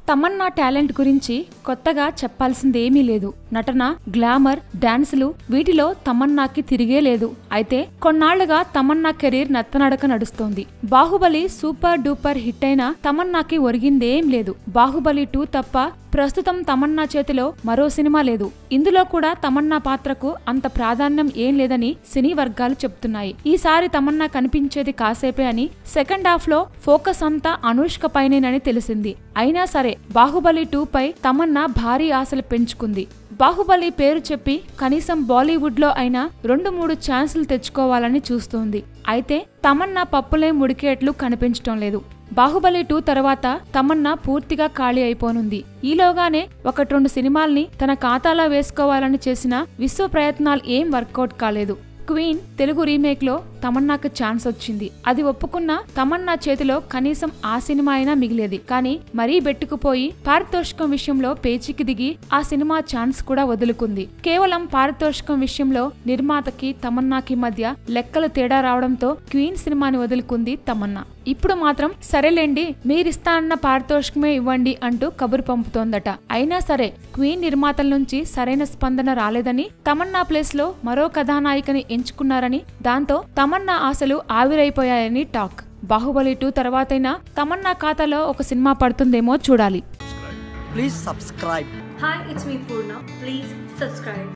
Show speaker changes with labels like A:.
A: Tamannaah talent గురించి కొత్తగా చెప్పాల్సిందేమీ లేదు. నటన, గ్లామర్, డాన్సులు వీటిలో తమన్నాకి తిరిగే లేదు. అయితే కొన్నాళ్లుగా తమన్నా కెరీర్ నత్తనడక నడుస్తోంది. బాహుబలి సూపర్ డూపర్ హిట్ అయినా తమన్నాకి ఒరిగిందేం లేదు. బాహుబలి 2 తప్ప ప్రస్తుతం తమన్నా చేతిలో మరో సినిమా లేదు. ఇందులో కూడా తమన్నా పాత్రకు అంత ప్రాధాన్యం ఏం లేదని సినీ వర్గాలు చెప్తున్నాయి. ఈసారి తమన్నా కనిపించేది కాసేపే అని, సెకండ్ హాఫ్ లో ఫోకస్ అంతా అనుష్క పైనేనని తెలిసింది. అయినా సరే బాహుబలి 2 పై తమన్నా భారీ ఆశలు పెంచుకుంది. బాహుబలి పేరు చెప్పి కనీసం బాలీవుడ్ లో అయినా 2-3 ఛాన్సులు తెచ్చుకోవాలని చూస్తోంది. అయితే తమన్నా పప్పులే ముడికేట్లు కనిపించటం లేదు. బాహుబలి 2 తర్వాత తమన్నా పూర్తిగా ఖాళీ అయిపోనుంది. ఈలోగానే 1-2 సినిమాల్ని తన ఖాతాలో వేసుకోవాలని చేసిన విశ్వ ప్రయత్నాలు ఏం వర్కౌట్ కాలేదు. క్వీన్ తెలుగు రీమేక్ లో తమన్నాకు ఛాన్స్ వచ్చింది. అది ఒప్పుకున్న తమన్నా చేతిలో కనీసం ఆ సినిమా అయినా మిగిలేది. కానీ మరీ బెట్టుకుపోయి పారితోషికం విషయంలో పేచీకి దిగి ఆ సినిమా ఛాన్స్ కూడా వదులుకుంది. కేవలం పారితోషికం విషయంలో నిర్మాతకి తమన్నాకి మధ్య లెక్కలు తేడా రావడంతో క్వీన్ సినిమాని వదులుకుంది తమన్నా. ఇప్పుడు మాత్రం సరేలేండి, మీరిస్తా అన్న పారితోషికమే ఇవ్వండి అంటూ కబురు పంపుతోందట. అయినా సరే క్వీన్ నిర్మాతల నుంచి సరైన స్పందన రాలేదని, తమన్నా ప్లేస్ లో మరో కథానాయికని ఎంచుకున్నారని, దాంతో తమన్నా ఆశలు ఆవిరైపోయాయని టాక్. బాహుబలి 2 తర్వాతైనా తమన్నా ఖాతాలో ఒక సినిమా పడుతుందేమో చూడాలి.
B: Please subscribe.
C: Hi, it's me Purna. Please subscribe.